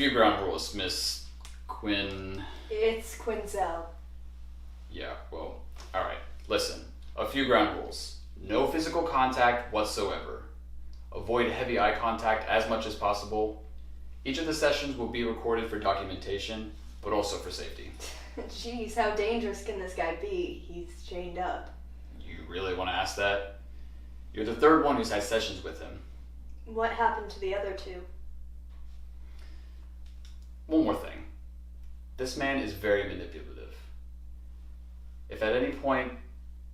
few ground rules, Miss Quinn. It's Quinzel. Yeah, well, alright. Listen, a few ground rules. No physical contact whatsoever. Avoid heavy eye contact as much as possible. Each of the sessions will be recorded for documentation, but also for safety. Jeez, how dangerous can this guy be? He's chained up. You really want to ask that? You're the third one who's had sessions with him. What happened to the other two? One more thing. This man is very manipulative. If at any point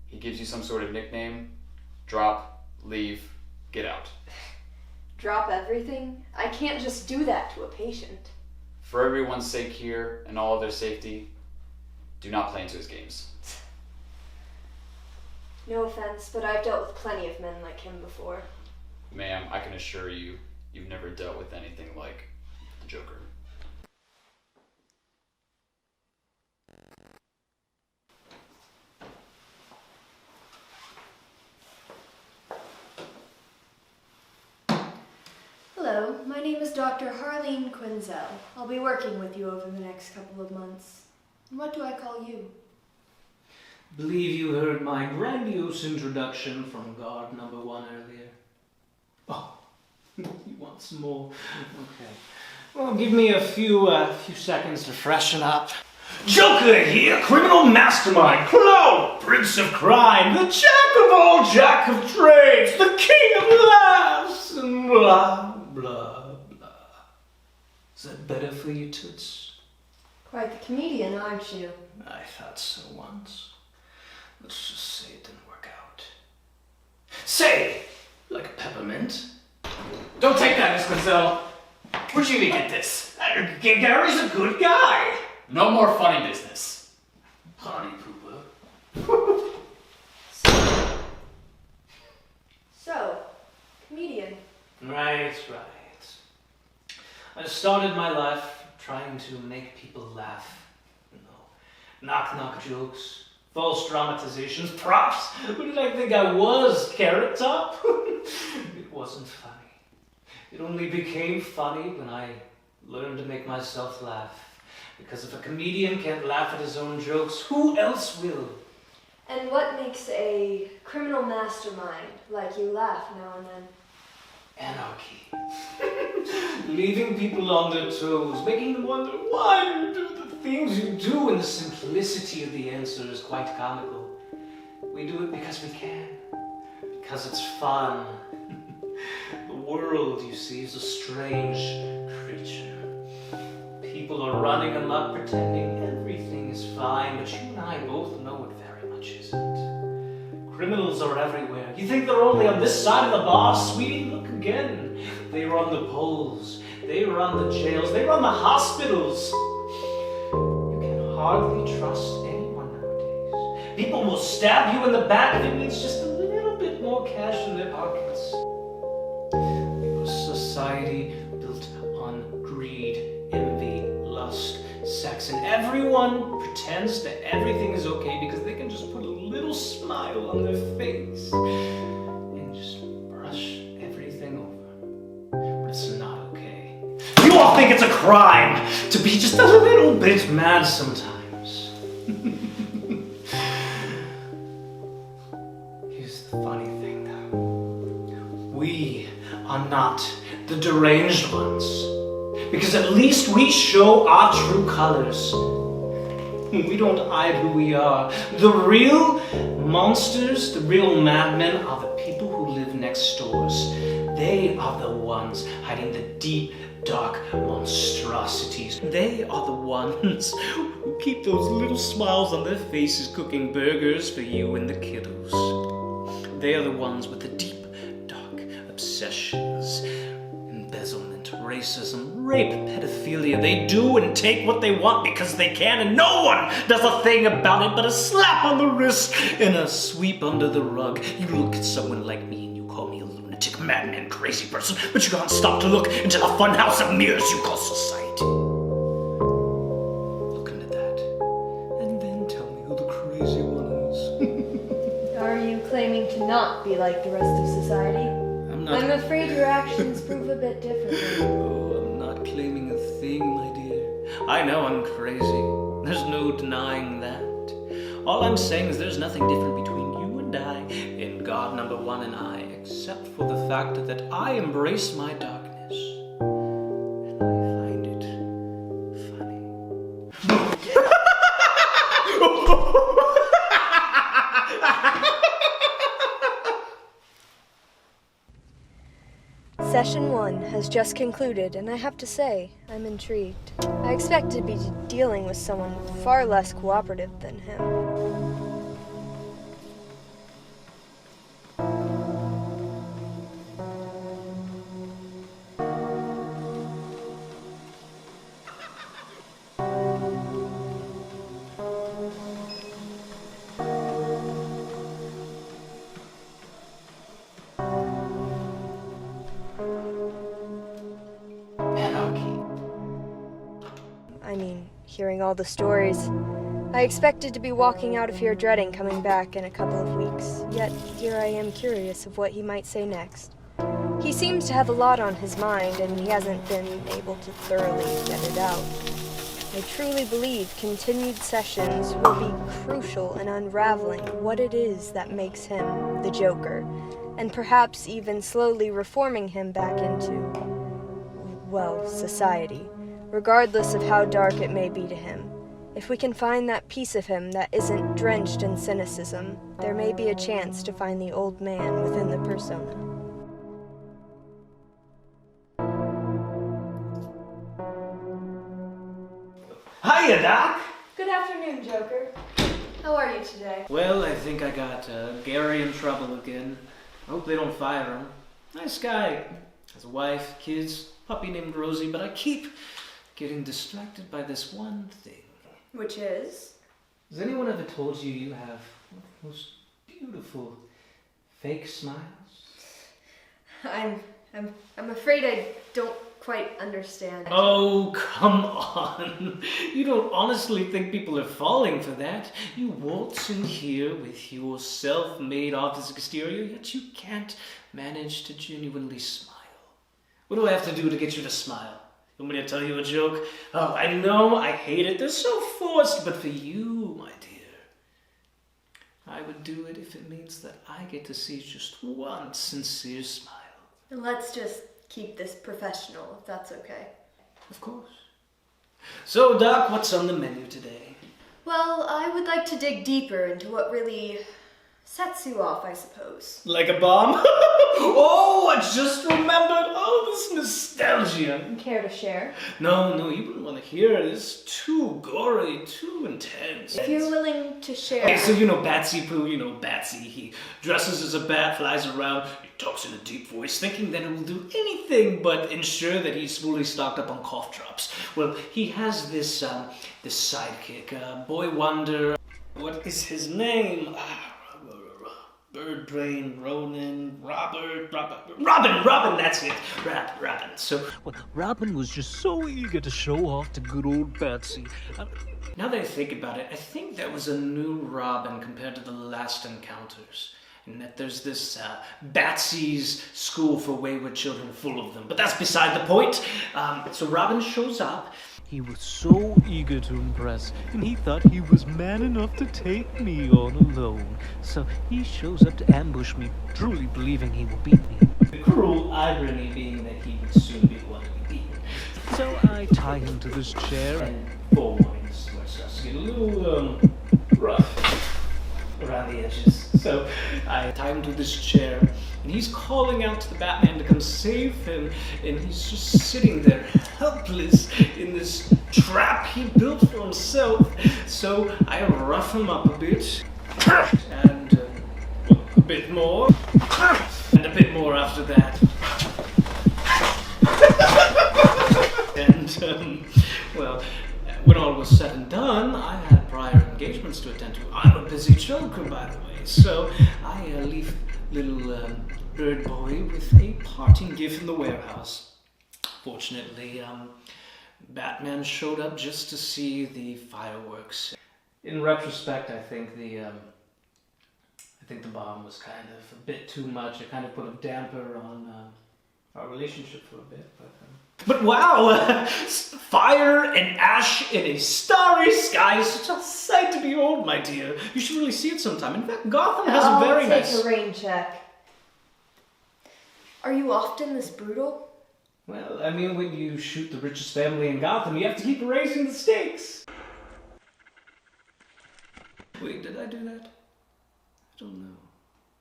he gives you some sort of nickname, drop, leave, get out. Drop everything? I can't just do that to a patient. For everyone's sake here and all of their safety, do not play into his games. No offense, but I've dealt with plenty of men like him before. Ma'am, I can assure you, you've never dealt with anything like the Joker. Hello, my name is Dr. Harleen Quinzel. I'll be working with you over the next couple of months. And what do I call you? Believe you heard my grandiose introduction from guard number 1 earlier. Oh, you want some more? Okay. Well, give me a few seconds to freshen up. Joker here, criminal mastermind, clown, prince of crime, the jack of all jack of trades, the king of laughs, and blah, blah, blah. Is that better for you, Toots? Quite the comedian, aren't you? I thought so once. Let's just say it didn't work out. Say, like a peppermint. Don't take that, Miss Quinzel. Where'd you even get this? Gary's a good guy. No more funny business. Honey pooper. So, comedian. Right. I started my life trying to make people laugh. You know, knock jokes, false dramatizations, props. Who did I think I was, Carrot Top? It wasn't funny. It only became funny when I learned to make myself laugh. Because if a comedian can't laugh at his own jokes, who else will? And what makes a criminal mastermind like you laugh now and then? Anarchy. Leaving people on their toes, making them wonder why you do the things you do, and the simplicity of the answer is quite comical. We do it because we can. Because it's fun. The world, you see, is a strange creature. People are running amok pretending everything is fine, but you and I both know it very much isn't. Criminals are everywhere. You think they're only on this side of the bar? Sweetie, look again. They run the polls. They run the jails. They run the hospitals. You can hardly trust anyone nowadays. People will stab you in the back if it means just a little bit more cash in their pockets. We have a society built on greed, envy, lust, sex, and everyone pretends that everything is okay because they can just put a little smile on their face and just brush everything over. But it's not okay. You all think it's a crime to be just a little bit mad sometimes. Here's the funny thing though. We are not the deranged ones. Because at least we show our true colors. We don't hide who we are. The real monsters, the real madmen are the people who live next doors. They are the ones hiding the deep, dark monstrosities. They are the ones who keep those little smiles on their faces cooking burgers for you and the kiddos. They are the ones with the deep, dark obsessions. Embezzlement, racism, rape, pedophilia. They do and take what they want because they can, and no one does a thing about it but a slap on the wrist and a sweep under the rug. You look at someone like me and you call me a lunatic, madman, crazy person, but you can't stop to look into the funhouse of mirrors you call society. Look into that, and then tell me who the crazy one is. Are you claiming to not be like the rest of society? I'm afraid your actions prove a bit differently. Oh, I'm not claiming a thing. thing, my dear. I know I'm crazy. There's no denying that. All I'm saying is there's nothing different between you and I, in God number one and I, except for the fact that I embrace my darkness. And I find it funny. Session 1 has just concluded, and I have to say, I'm intrigued. I expected to be dealing with someone far less cooperative than him. I mean, hearing all the stories. I expected to be walking out of here dreading coming back in a couple of weeks, yet here I am curious of what he might say next. He seems to have a lot on his mind, and he hasn't been able to thoroughly get it out. I truly believe continued sessions will be crucial in unraveling what it is that makes him the Joker, and perhaps even slowly reforming him back into, well, society, regardless of how dark it may be to him. If we can find that piece of him that isn't drenched in cynicism, there may be a chance to find the old man within the persona. Hiya, Doc! Good afternoon, Joker. How are you today? Well, I think I got Gary in trouble again. I hope they don't fire him. Nice guy. Has a wife, kids, puppy named Rosie, but I keep getting distracted by this one thing. Which is? Has anyone ever told you you have one of the most beautiful fake smiles? I'm afraid I don't quite understand. Oh, come on. You don't honestly think people are falling for that? You waltz in here with your self-made office exterior, yet you can't manage to genuinely smile. What do I have to do to get you to smile? You want me to tell you a joke? Oh, I know, I hate it. They're so forced, but for you, my dear, I would do it if it means that I get to see just one sincere smile. And let's just keep this professional, if that's okay. Of course. So, Doc, what's on the menu today? Well, I would like to dig deeper into what really sets you off, I suppose. Like a bomb? Oh, I just remembered. Oh, this nostalgia. Care to share? No, you wouldn't want to hear it. It's too gory, too intense. If you're willing to share. Okay, so you know Batsy Poo, you know Batsy. He dresses as a bat, flies around, he talks in a deep voice, thinking that it will do anything but ensure that he's fully stocked up on cough drops. Well, he has this sidekick, Boy Wonder. What is his name? Bird Brain, Ronan, Robin, that's it. Robin. So, well, Robin was just so eager to show off to good old Batsy. Now that I think about it, I think that was a new Robin compared to the last encounters. And that there's this Batsy's School for Wayward Children full of them. But that's beside the point. So Robin shows up. He was so eager to impress, and he thought he was man enough to take me on alone. So he shows up to ambush me, truly believing he will beat me. The cruel irony being that he would soon be the one to be beaten. So I tie him to this chair And forewarning, this is where it starts to get a little rough around the edges. So I tie him to this chair, and he's calling out to the Batman to come save him, and he's just sitting there helpless in this trap he built for himself. So I rough him up a bit, and a bit more, and a bit more after that. And, well, when all was said and done, I had prior engagements to attend to. I'm a busy joker, by the way, so I leave little Bird Boy with a parting gift in the warehouse. Fortunately, Batman showed up just to see the fireworks. In retrospect, I think the bomb was kind of a bit too much. It kind of put a damper on our relationship for a bit, but But wow, fire and ash in a starry sky is such a sight to behold, my dear. You should really see it sometime. In fact, Gotham has a very nice... I'll take a rain check. Are you often this brutal? Well, I mean, when you shoot the richest family in Gotham, you have to keep raising the stakes. Wait, did I do that? I don't know.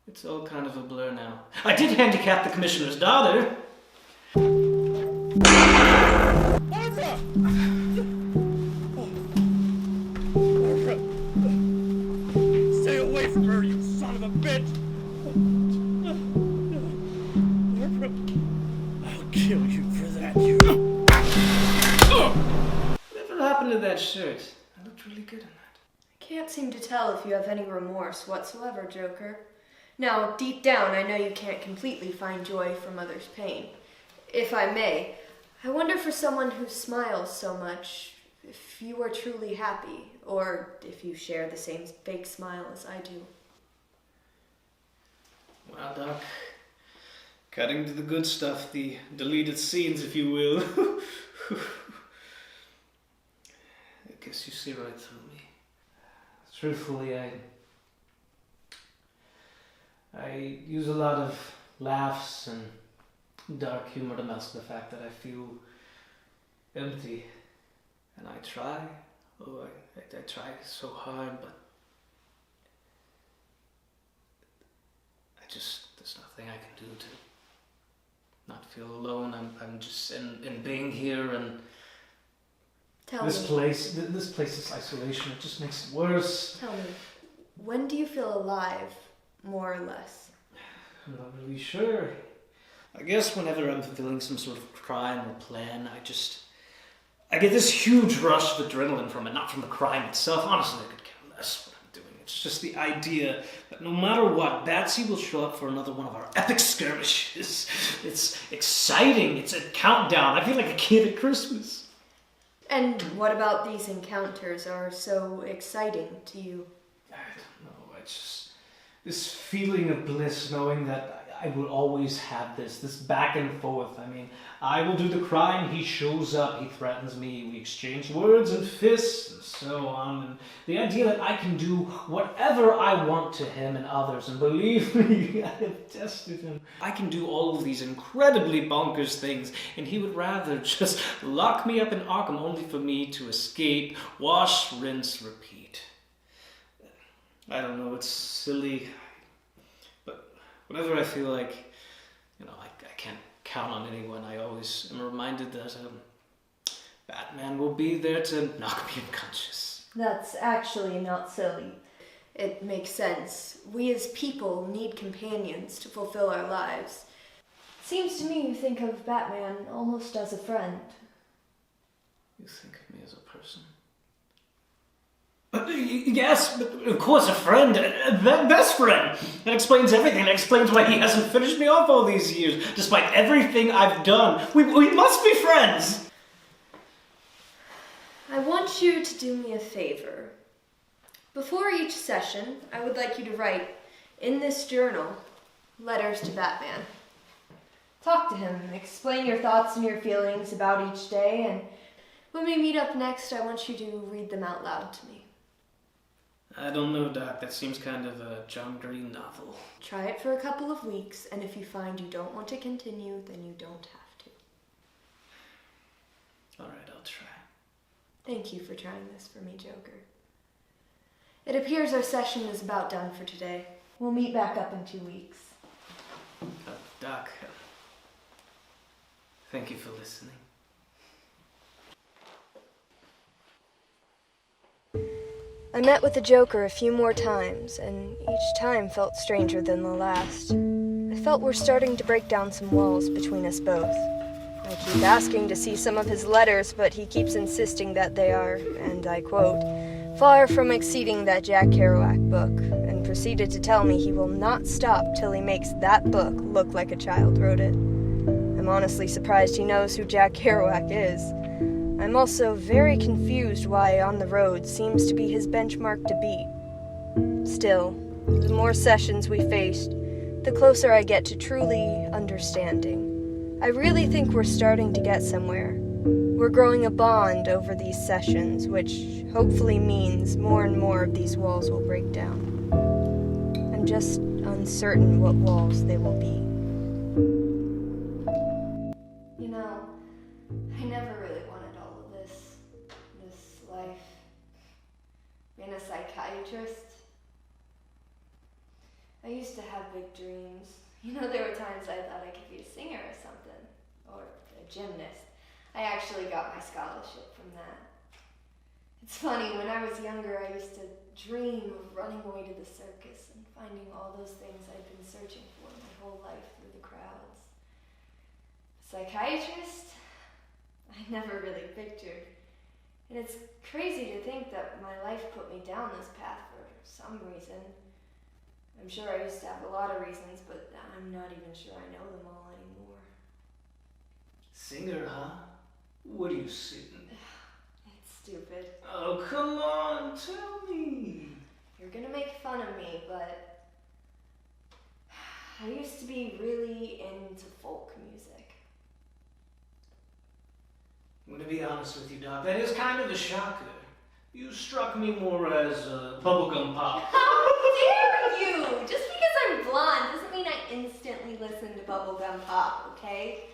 It's all kind of a blur now. I did handicap the commissioner's daughter. Barbara! Barbara! Stay away from her, you son of a bitch! Barbara, I'll kill you for that, you... Whatever happened to that shirt? I looked really good in that. I can't seem to tell if you have any remorse whatsoever, Joker. Now, deep down, I know you can't completely find joy from others' pain. If I may, I wonder for someone who smiles so much, if you are truly happy, or if you share the same fake smile as I do. Well, Doc, cutting to the good stuff, the deleted scenes, if you will. I guess you see right through me. Truthfully, I use a lot of laughs and dark humor to mask the fact that I feel empty. And I try. Oh, I try so hard, but there's nothing I can do to not feel alone. I'm just in being here, and this place is isolation. It just makes it worse. Tell me, when do you feel alive, more or less? I'm not really sure. I guess whenever I'm fulfilling some sort of crime or plan, I get this huge rush of adrenaline from it, not from the crime itself. Honestly, I could care less what I'm doing. It's just the idea that no matter what, Batsy will show up for another one of our epic skirmishes. It's exciting. It's a countdown. I feel like a kid at Christmas. And what about these encounters are so exciting to you? I don't know. It's just this feeling of bliss, knowing that I will always have this back and forth. I mean, I will do the crime, he shows up, he threatens me, we exchange words and fists, and so on. And the idea that I can do whatever I want to him and others, and believe me, I have tested him. I can do all of these incredibly bonkers things, and he would rather just lock me up in Arkham only for me to escape, wash, rinse, repeat. I don't know, it's silly. Whenever I feel like, I can't count on anyone, I always am reminded that Batman will be there to knock me unconscious. That's actually not silly. It makes sense. We as people need companions to fulfill our lives. Seems to me you think of Batman almost as a friend. You think of me as a person? Yes, of course, a friend, a best friend. That explains everything. That explains why he hasn't finished me off all these years, despite everything I've done. We must be friends. I want you to do me a favor. Before each session, I would like you to write, in this journal, letters to Batman. Talk to him, explain your thoughts and your feelings about each day, and when we meet up next, I want you to read them out loud to me. I don't know, Doc. That seems kind of a John Green novel. Try it for a couple of weeks, and if you find you don't want to continue, then you don't have to. All right, I'll try. Thank you for trying this for me, Joker. It appears our session is about done for today. We'll meet back up in 2 weeks. Doc, thank you for listening. I met with the Joker a few more times, and each time felt stranger than the last. I felt we're starting to break down some walls between us both. I keep asking to see some of his letters, but he keeps insisting that they are, and I quote, far from exceeding that Jack Kerouac book, and proceeded to tell me he will not stop till he makes that book look like a child wrote it. I'm honestly surprised he knows who Jack Kerouac is. I'm also very confused why On the Road seems to be his benchmark to beat. Still, the more sessions we faced, the closer I get to truly understanding. I really think we're starting to get somewhere. We're growing a bond over these sessions, which hopefully means more and more of these walls will break down. I'm just uncertain what walls they will be. You know, I never really wanted all of this life. Being a psychiatrist. I used to have big dreams. You know, there were times I thought I could be a singer or something, or a gymnast. I actually got my scholarship from that. It's funny, when I was younger, I used to dream of running away to the circus and finding all those things I'd been searching for my whole life through the crowds. Psychiatrist? I never really pictured. And it's crazy to think that my life put me down this path for some reason. I'm sure I used to have a lot of reasons, but I'm not even sure I know them all anymore. Singer, huh? What are you singing? It's stupid. Oh, come on, tell me. You're gonna make fun of me, but I used to be really into folk music. I'm gonna be honest with you, Doc. That is kind of a shocker. You struck me more as bubblegum pop. How dare you! Just because I'm blonde doesn't mean I instantly listen to bubblegum pop, okay?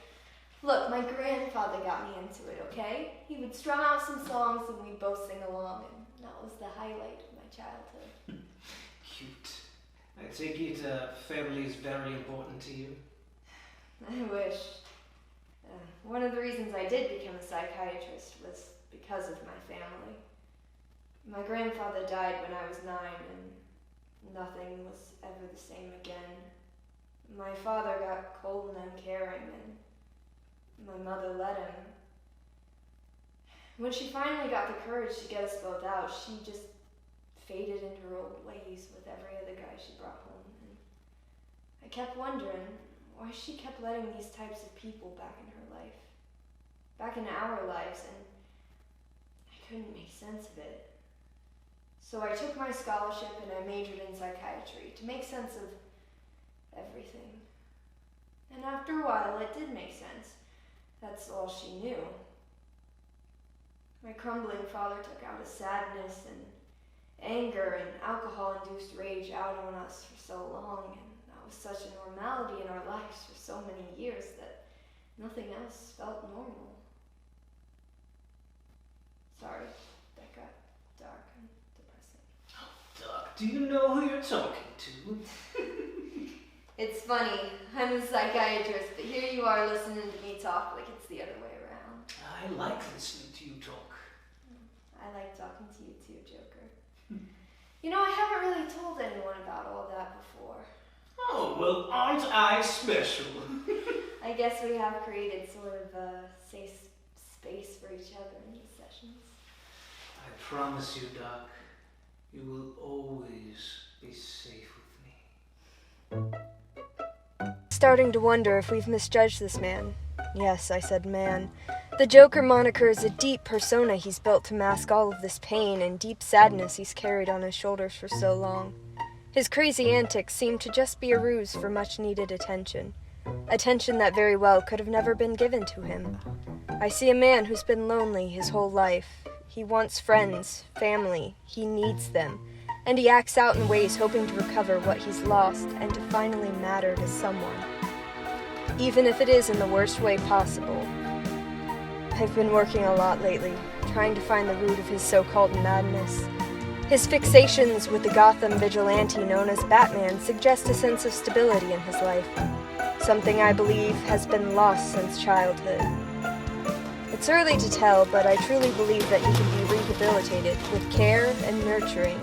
Look, my grandfather got me into it, okay? He would strum out some songs and we'd both sing along, and that was the highlight of my childhood. Cute. I take it family is very important to you. I wish. One of the reasons I did become a psychiatrist was because of my family. My grandfather died when I was 9, and nothing was ever the same again. My father got cold and uncaring, and my mother let him. When she finally got the courage to get us both out, she just faded into her old ways with every other guy she brought home. And I kept wondering why she kept letting these types of people back in her life, back in our lives, and I couldn't make sense of it. So I took my scholarship and I majored in psychiatry to make sense of everything. And after a while, it did make sense. That's all she knew. My crumbling father took out his sadness and anger and alcohol-induced rage out on us for so long, and that was such a normality in our lives for so many years that nothing else felt normal. Sorry, that got dark and depressing. Doc, do you know who you're talking to? It's funny, I'm a psychiatrist, but here you are listening to me talk like it's the other way around. I like listening to you talk. I like talking to you too, Joker. You know, I haven't really told anyone about all that before. Oh, well, aren't I special? I guess we have created sort of a safe space for each other in these sessions. I promise you, Doc, you will always be safe with me. Starting to wonder if we've misjudged this man. Yes, I said man. The Joker moniker is a deep persona he's built to mask all of this pain and deep sadness he's carried on his shoulders for so long. His crazy antics seem to just be a ruse for much-needed attention. Attention that very well could have never been given to him. I see a man who's been lonely his whole life. He wants friends, family, he needs them, and he acts out in ways hoping to recover what he's lost and to finally matter to someone. Even if it is in the worst way possible. I've been working a lot lately, trying to find the root of his so-called madness. His fixations with the Gotham vigilante known as Batman suggest a sense of stability in his life, something I believe has been lost since childhood. It's early to tell, but I truly believe that he can be rehabilitated with care and nurturing.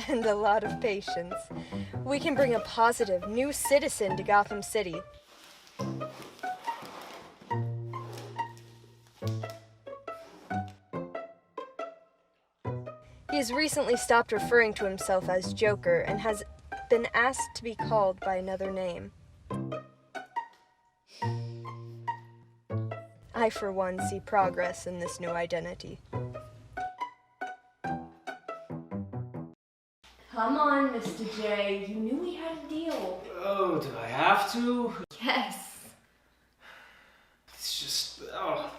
And a lot of patience. We can bring a positive, new citizen to Gotham City. He has recently stopped referring to himself as Joker and has been asked to be called by another name. I, for one, see progress in this new identity. Come on, Mr. J. You knew we had a deal. Oh, do I have to? Yes. It's just,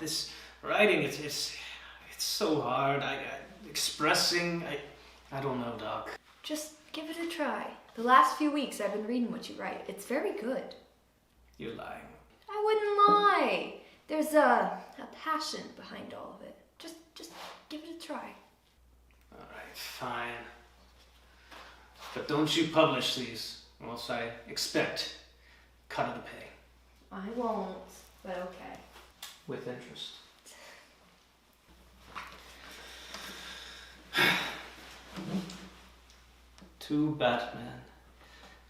this writing, it's so hard. Expressing, I don't know, Doc. Just give it a try. The last few weeks I've been reading what you write. It's very good. You're lying. I wouldn't lie. There's a passion behind all of it. Just give it a try. Alright, fine. But don't you publish these, or else I expect cut of the pay. I won't, but okay. With interest. To Batman.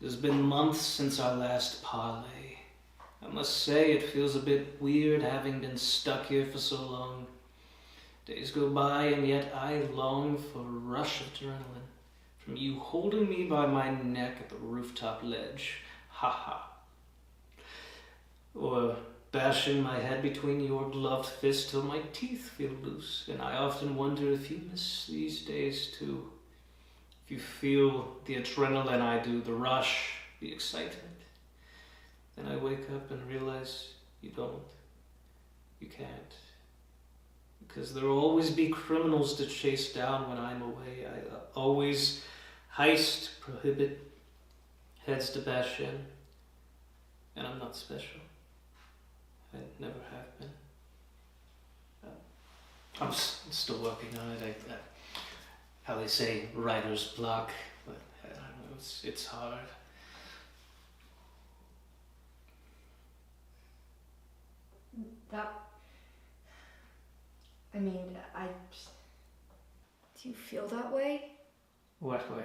It has been months since our last parley. I must say it feels a bit weird having been stuck here for so long. Days go by and yet I long for a rush of adrenaline. From you holding me by my neck at the rooftop ledge. Ha ha. Or bashing my head between your gloved fists till my teeth feel loose. And I often wonder if you miss these days too. If you feel the adrenaline I do, the rush, the excitement. Then I wake up and realize you don't. You can't. Because there will always be criminals to chase down when I'm away. I always heist, prohibit, heads to bash in. And I'm not special. I never have been. I'm still working on it. How they say, writer's block. But I don't know, it's hard. Do you feel that way? What way?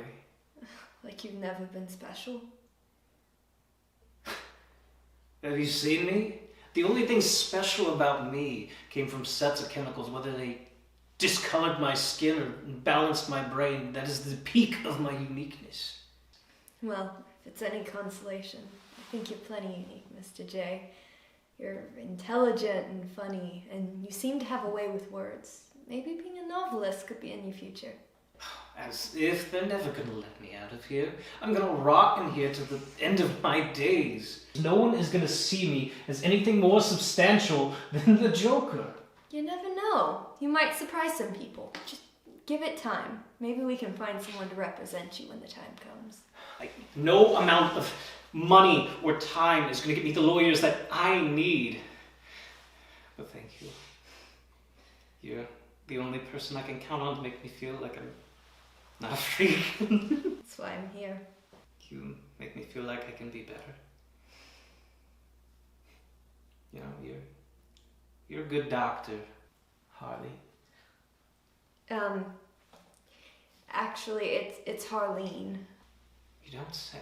Like you've never been special? Have you seen me? The only thing special about me came from sets of chemicals, whether they discolored my skin or balanced my brain. That is the peak of my uniqueness. Well, if it's any consolation, I think you're plenty unique, Mr. J. You're intelligent and funny, and you seem to have a way with words. Maybe being a novelist could be in your future. As if they're never gonna let me out of here. I'm gonna rot in here to the end of my days. No one is gonna see me as anything more substantial than the Joker. You never know. You might surprise some people. Just give it time. Maybe we can find someone to represent you when the time comes. No amount of money or time is gonna get me the lawyers that I need. But thank you. You're the only person I can count on to make me feel like I'm not a freak. That's why I'm here. You make me feel like I can be better. You know, you're a good doctor, Harley. Actually, it's Harleen. You don't say.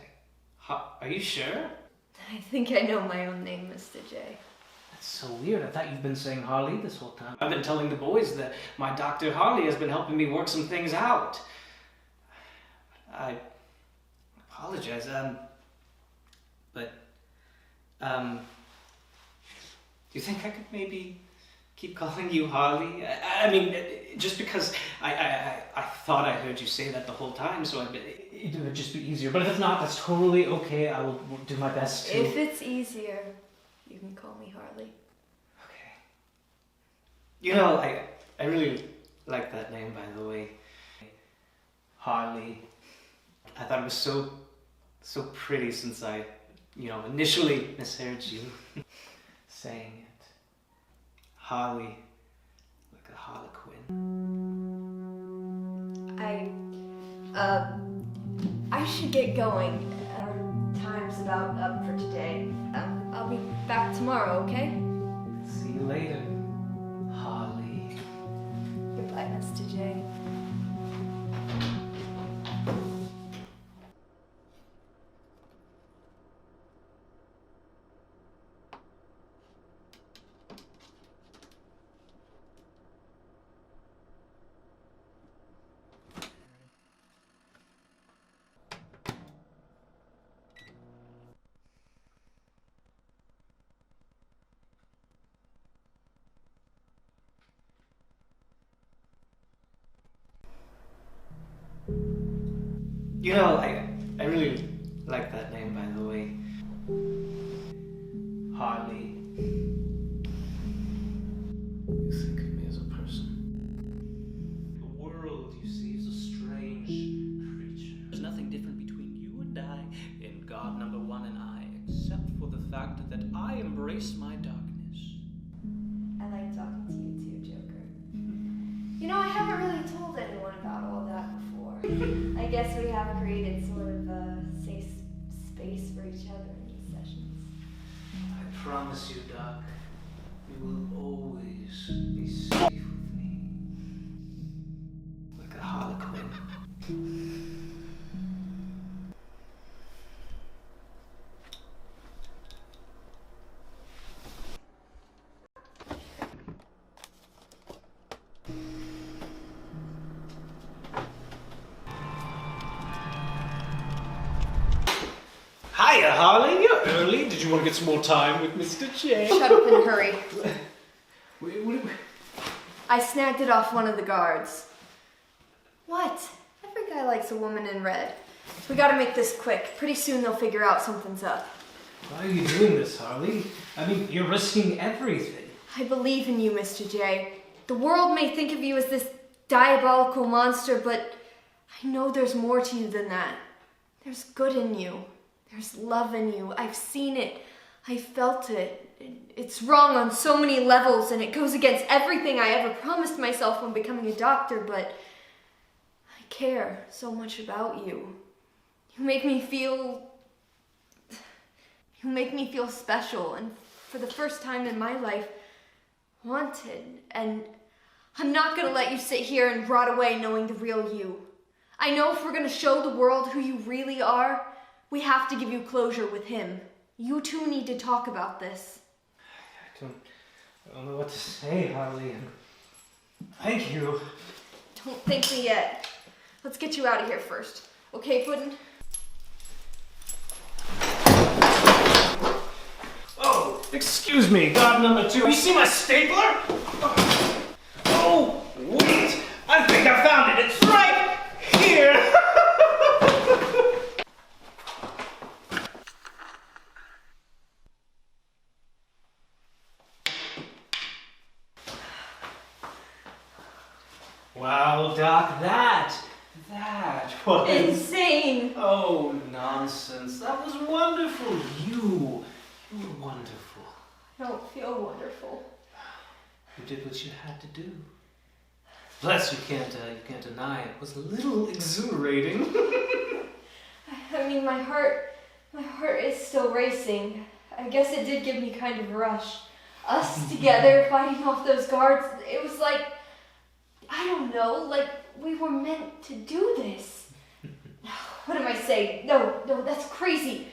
Are you sure? I think I know my own name, Mr. J. That's so weird. I thought you've been saying Harley this whole time. I've been telling the boys that my Dr. Harley has been helping me work some things out. I apologize, do you think I could maybe keep calling you Harley? I mean, just because I thought I heard you say that the whole time, so it would just be easier. But if it's not, that's totally okay. I will do my best to... If it's easier, you can call me Harley. Okay. You know, I really like that name, by the way. Harley. I thought it was so pretty since I, initially misheard you saying it. Harley, like a harlequin. I should get going. Our time's about up for today. I'll be back tomorrow, okay? See you later, Harley. Goodbye, Mr. J. You know, I really like that name, by the way. Harley. You think of me as a person. The world, you see, is a strange creature. There's nothing different between you and I, and God number one and I, except for the fact that I embrace my darkness. I like talking to you too, Joker. You know, I haven't really told anyone about all that before. I guess we have created sort of a safe space for each other in these sessions. I promise you, Doc, you will always be safe with me. Like a Harlequin. Hiya, Harley. You're early. Did you want to get some more time with Mr. J? Shut up and hurry. Wait. I snagged it off one of the guards. What? Every guy likes a woman in red. We gotta make this quick. Pretty soon they'll figure out something's up. Why are you doing this, Harley? I mean, you're risking everything. I believe in you, Mr. J. The world may think of you as this diabolical monster, but I know there's more to you than that. There's good in you. There's love in you. I've seen it. I felt it. It's wrong on so many levels, and it goes against everything I ever promised myself when becoming a doctor, but I care so much about you. You make me feel special, and for the first time in my life, wanted. And I'm not gonna let you sit here and rot away knowing the real you. I know if we're gonna show the world who you really are, we have to give you closure with him. You two need to talk about this. I don't know what to say, Harley. Thank you. Don't thank me yet. Let's get you out of here first. Okay, Puddin'? Oh, excuse me, guard number 2. You see my stapler? Oh, wait. I think I found it. It's right here. Wow, Doc, that was... Insane! Oh, nonsense. That was wonderful. You were wonderful. I don't feel wonderful. You did what you had to do. Plus, you can't deny it was a little exhilarating. I mean, my heart is still racing. I guess it did give me kind of a rush. Us together fighting off those guards, it was like, I don't know, like we were meant to do this. What am I saying? No, that's crazy.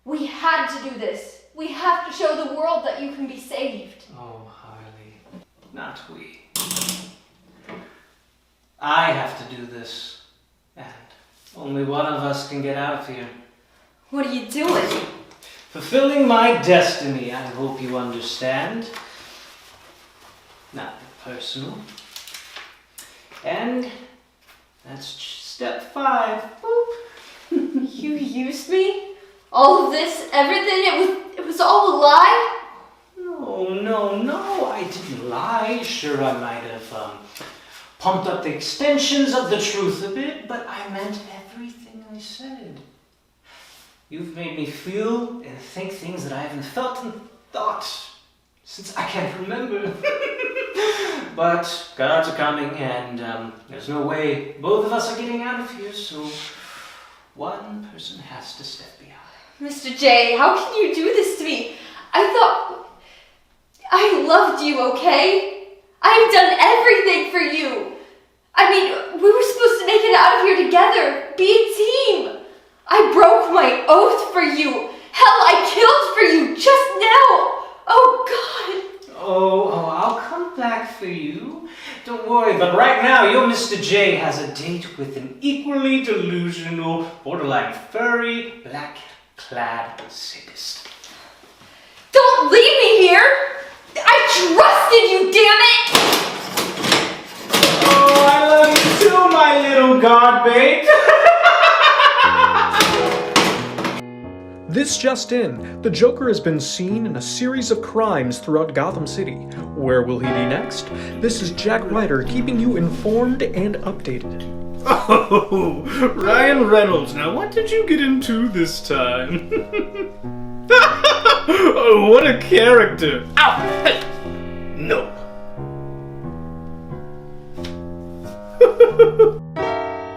We had to do this. We have to show the world that you can be saved. Oh, Harley. Not we. I have to do this. And only one of us can get out of here. What are you doing? Fulfilling my destiny, I hope you understand. Not personal. And that's step 5. Boop. You used me? All of this, everything, it was all a lie? No, I didn't lie. Sure, I might have pumped up the extensions of the truth a bit, but I meant everything I said. You've made me feel and think things that I haven't felt and thought since I can't remember. But guards are coming, and there's no way both of us are getting out of here, so one person has to step behind. Mr. J, how can you do this to me? I thought I loved you, okay? I've done everything for you. I mean, we were supposed to make it out of here together, be a team. I broke my oath for you. Hell, I killed for you just now. Oh, God. Oh, I'll come back for you. Don't worry, but right now your Mr. J has a date with an equally delusional, borderline furry, black-clad sadist. Don't leave me here. I trusted you, damn it. Oh, I love you too, my little guard bait. This just in, the Joker has been seen in a series of crimes throughout Gotham City. Where will he be next? This is Jack Ryder keeping you informed and updated. Oh, Ryan Reynolds, now what did you get into this time? Oh, what a character! Ow! Hey! No.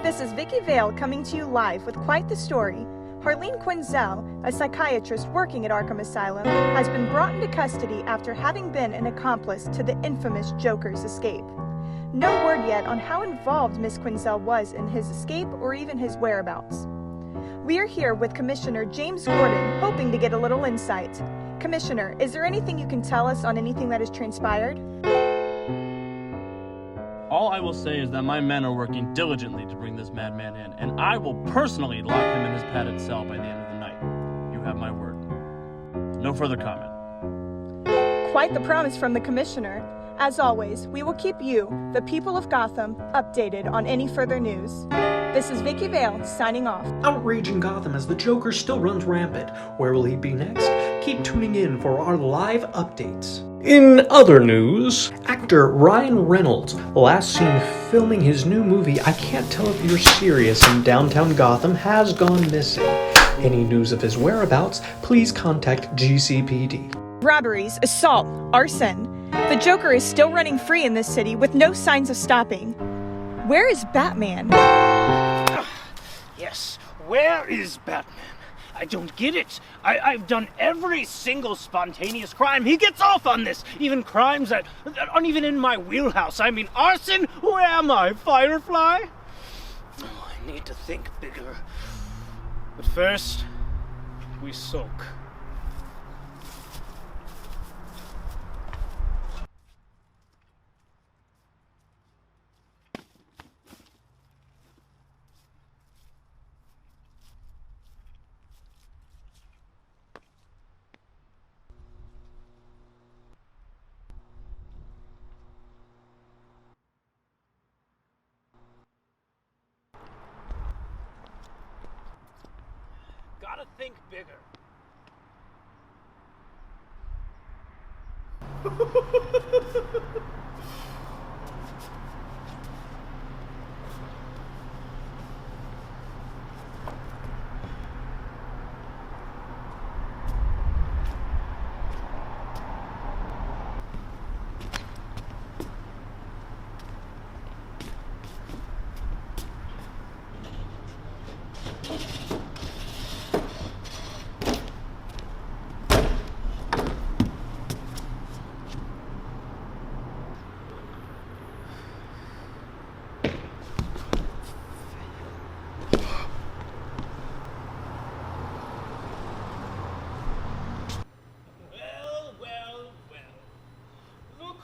This is Vicky Vale coming to you live with quite the story. Harleen Quinzel, a psychiatrist working at Arkham Asylum, has been brought into custody after having been an accomplice to the infamous Joker's escape. No word yet on how involved Miss Quinzel was in his escape or even his whereabouts. We are here with Commissioner James Gordon, hoping to get a little insight. Commissioner, is there anything you can tell us on anything that has transpired? All I will say is that my men are working diligently to bring this madman in, and I will personally lock him in his padded cell by the end of the night. You have my word. No further comment. Quite the promise from the Commissioner. As always, we will keep you, the people of Gotham, updated on any further news. This is Vicky Vale, signing off. Outrage in Gotham as the Joker still runs rampant. Where will he be next? Keep tuning in for our live updates. In other news, actor Ryan Reynolds, last seen filming his new movie I Can't Tell If You're Serious in downtown Gotham, has gone missing. Any news of his whereabouts, please contact GCPD. Robberies, assault, arson. The Joker is still running free in this city with no signs of stopping. Where is Batman? Yes, where is Batman? I don't get it. I've done every single spontaneous crime. He gets off on this. Even crimes that aren't even in my wheelhouse. I mean, arson? Where am I, Firefly? Oh, I need to think bigger. But first, we soak. Gotta think bigger.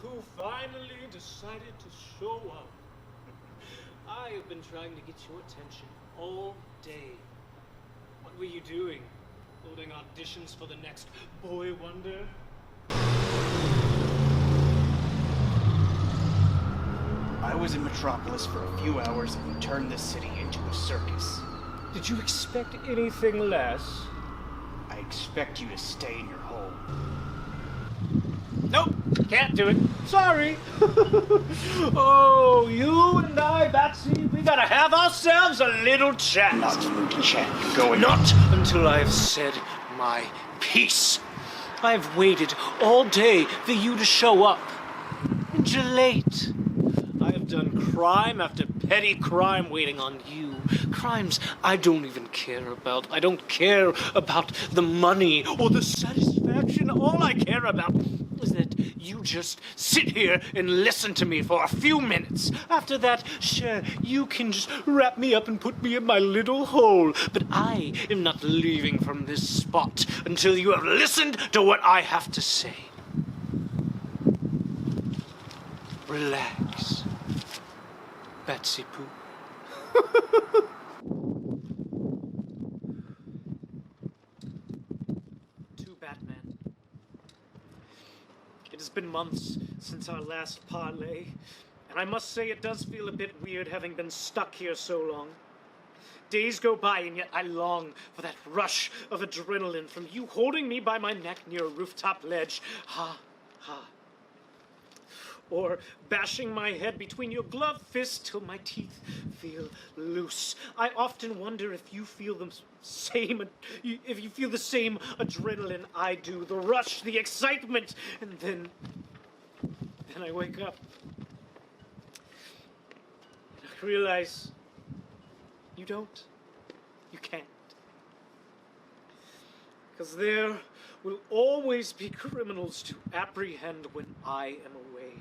Who finally decided to show up. I have been trying to get your attention all day. What were you doing? Holding auditions for the next Boy Wonder? I was in Metropolis for a few hours and we turned this city into a circus. Did you expect anything less? I expect you to stay in your hole. Nope, can't do it. Sorry. Oh, you and I, Batsy, we gotta have ourselves a little chat. Not a little chat. Going. Not until I've said my piece. I've waited all day for you to show up. And you're late. I've done crime after petty crime waiting on you. Crimes I don't even care about. I don't care about the money or the satisfaction. All I care about is that you just sit here and listen to me for a few minutes. After that, sure, you can just wrap me up and put me in my little hole. But I am not leaving from this spot until you have listened to what I have to say. Relax, Batsy Poo. To Batman. It has been months since our last parley, and I must say it does feel a bit weird having been stuck here so long. Days go by, and yet I long for that rush of adrenaline from you holding me by my neck near a rooftop ledge. Ha, ha. Or bashing my head between your gloved fists till my teeth feel loose. I often wonder if you feel the same adrenaline I do, the rush, the excitement, and then I wake up. And I realize you don't. You can't. Because there will always be criminals to apprehend when I am away.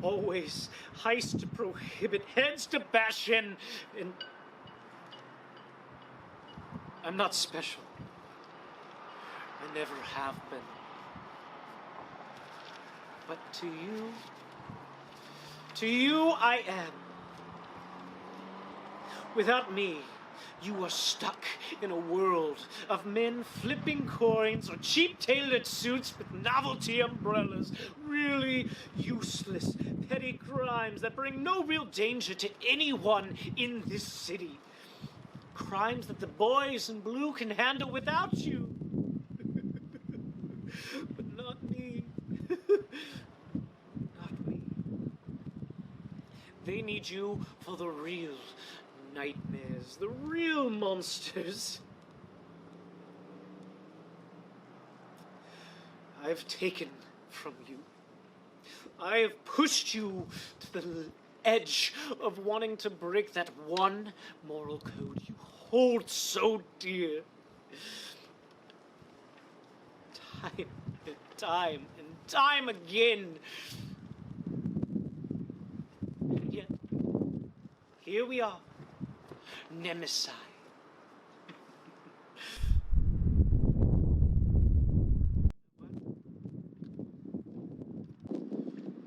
Always heists to prohibit, heads to bash in, and I'm not special. I never have been. But to you I am. Without me, you are stuck in a world of men flipping coins or cheap-tailored suits with novelty umbrellas, really useless, petty crimes that bring no real danger to anyone in this city. Crimes that the boys in blue can handle without you. But not me. Not me. They need you for the real nightmares, the real monsters. I've taken from you. I have pushed you to the edge of wanting to break that one moral code you hold so dear. Time and time again. And yet, here we are. Nemesis.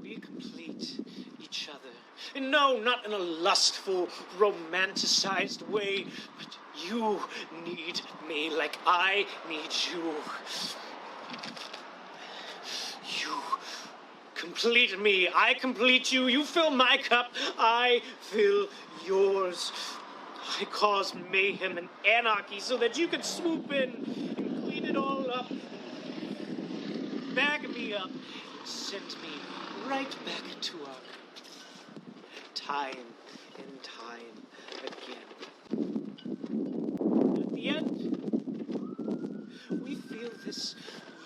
We complete each other. And no, not in a lustful, romanticized way, but you need me like I need you. You complete me. I complete you. You fill my cup. I fill yours. I cause mayhem and anarchy so that you can swoop in and clean it all up, bag me up, and send me right back to our time and time again. And at the end, we feel this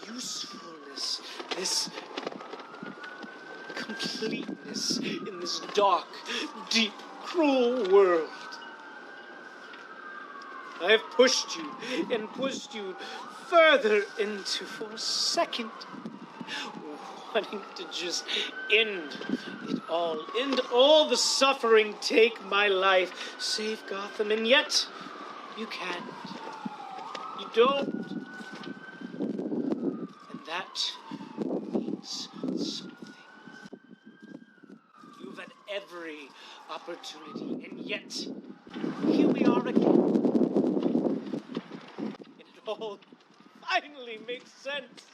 usefulness, this completeness in this dark, deep, cruel world. I have pushed you and pushed you further into for a second, wanting to just end all the suffering, take my life, save Gotham, and yet you can't. You don't. And that means something. You've had every opportunity, and yet here we are again. It all finally makes sense.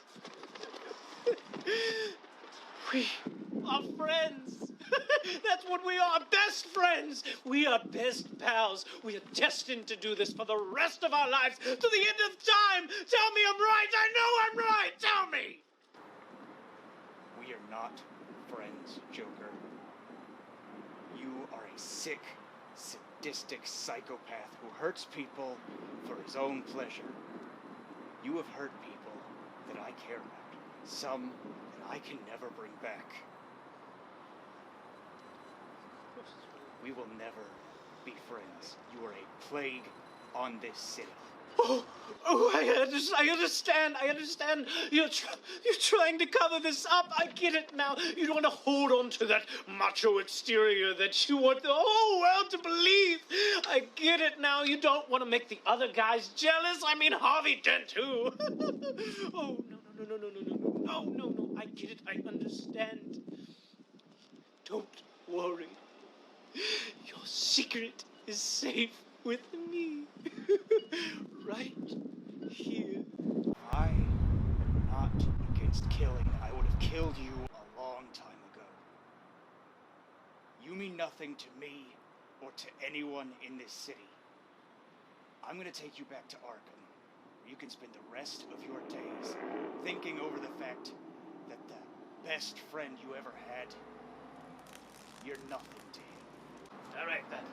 We are friends. That's what we are, best friends. We are best pals. We are destined to do this for the rest of our lives, to the end of time. Tell me I'm right. I know I'm right. Tell me. We are not friends, Joker. You are a sick, sadistic psychopath who hurts people for his own pleasure. You have hurt people that I care about. Some that I can never bring back. We will never be friends. You are a plague on this city. I understand. You're trying to cover this up. I get it now. You don't want to hold on to that macho exterior that you want the whole world to believe. I get it now. You don't want to make the other guys jealous. I mean, Harvey Dent too. Oh, no. I get it. I understand. Don't worry. Your secret is safe with me. Right here. I am not against killing. I would have killed you a long time ago. You mean nothing to me or to anyone in this city. I'm going to take you back to Arkham, where you can spend the rest of your days thinking over the fact that the best friend you ever had, you're nothing to him. All right, Batman.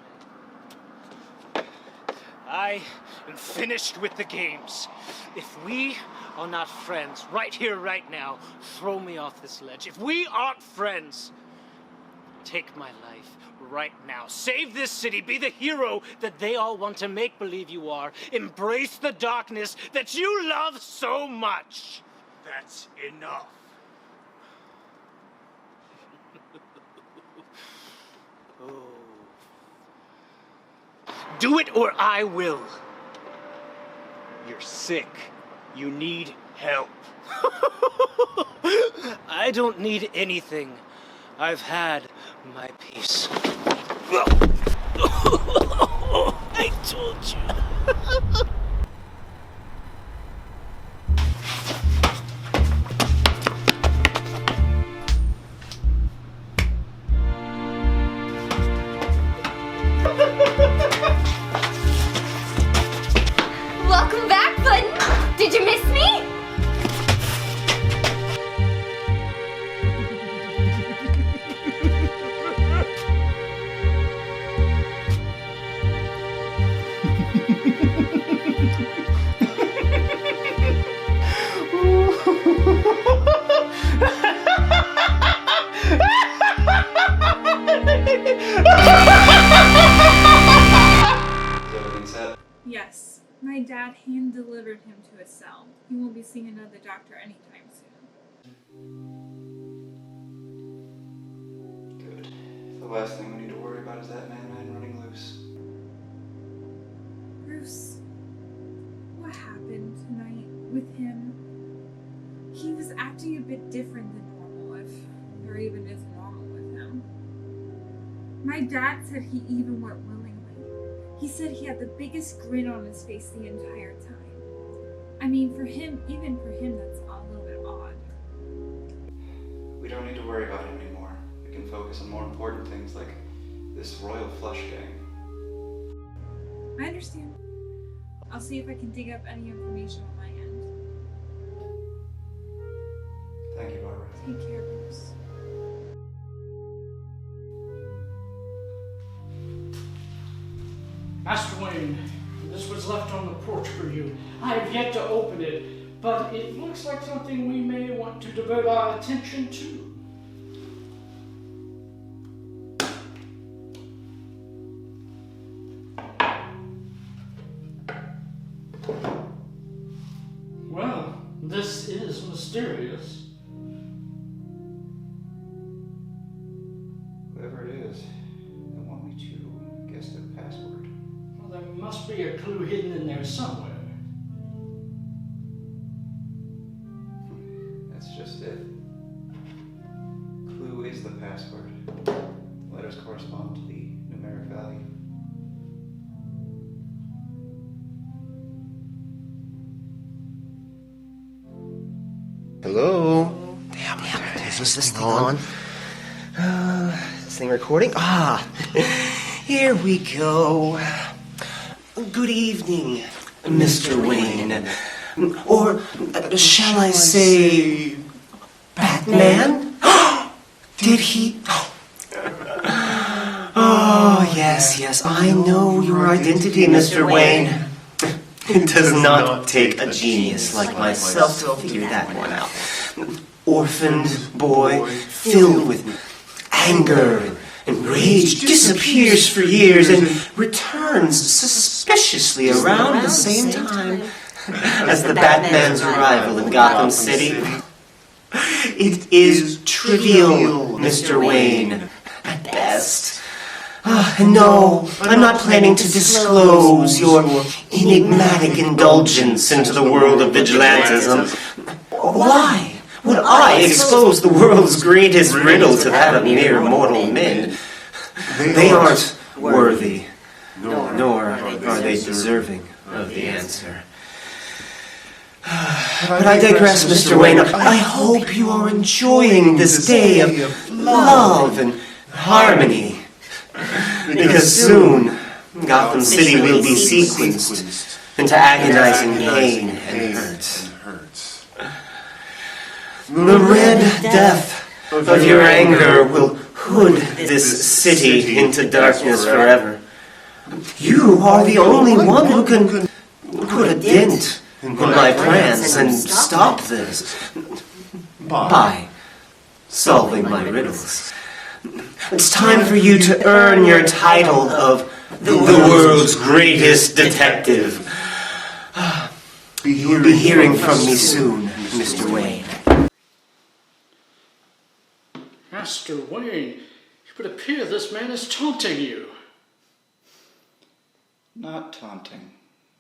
I am finished with the games. If we are not friends, right here, right now, throw me off this ledge. If we aren't friends, take my life right now. Save this city. Be the hero that they all want to make believe you are. Embrace the darkness that you love so much. That's enough. Oh. Do it or I will. You're sick. You need help. I don't need anything. I've had my peace. I told you. Welcome back, Button! Did you miss me? Yes, my dad hand-delivered him to his cell. He won't be seeing another doctor anytime soon. Good. The last thing we need to worry about is that man running loose. Bruce, what happened tonight with him? He was acting a bit different than normal, if there even is normal with him. My dad said he even went willingly. He said he had the biggest grin on his face the entire time. I mean, for him, even for him, that's a little bit odd. We don't need to worry about him anymore. We can focus on more important things like this Royal Flush gang. I understand. I'll see if I can dig up any information on my end. Thank you, Barbara. Take care, Bruce. Master Wayne, this was left on the porch for you. I have yet to open it, but it looks like something we may want to devote our attention to. Well, this is mysterious. Whoever it is, they want me to guess their password. Well, there must be a clue hidden in there somewhere. That's just it. Clue is the password. The letters correspond to the numeric value. Hello? Damn, is this thing on? This thing recording? Ah, here we go. Good evening, Mr. Wayne. Or shall I say, Batman? Did he? Oh, yes, I know your identity, Mr. Wayne. It does not take a genius like myself to figure that one out. Orphaned boy, filled with anger and rage, disappears for years and returns suspiciously around the same time as the Batman's arrival in Gotham City. It is trivial, Mr. Wayne, at best. And no, I'm not planning to disclose your enigmatic indulgence into the world of vigilantism. Why would I expose the world's greatest riddle to that of mere mortal men? They aren't worthy, nor are they deserving of the answer. But I digress, Mr. Wayne. I hope you are enjoying this day of love and harmony. Because soon, Gotham City will be sequenced into agonizing pain and hurt. The red death of your anger will hood this city into darkness forever. You are the only one who can put a dent in my plans and stop this by solving my riddles. It's time for you to earn your title of the world's greatest detective. You'll be hearing from me soon, Mr. Wayne. Master Wayne, it would appear this man is taunting you. Not taunting,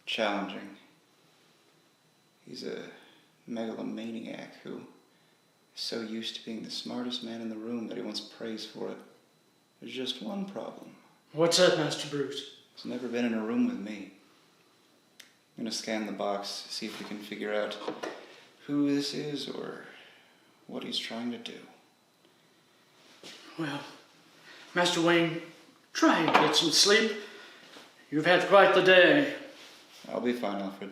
challenging. He's a megalomaniac who is so used to being the smartest man in the room that he wants praise for it. There's just one problem. What's that, Master Bruce? He's never been in a room with me. I'm going to scan the box, see if we can figure out who this is or what he's trying to do. Well, Master Wayne, try and get some sleep. You've had quite the day. I'll be fine, Alfred.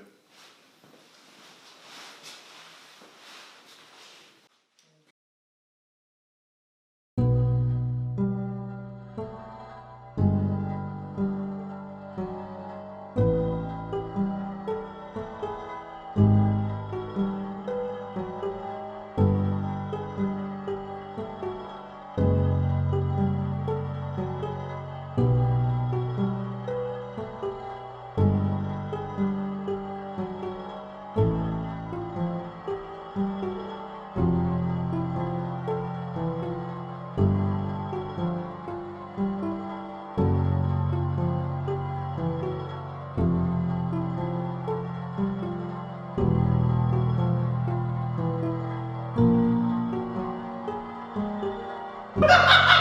Ha ha ha!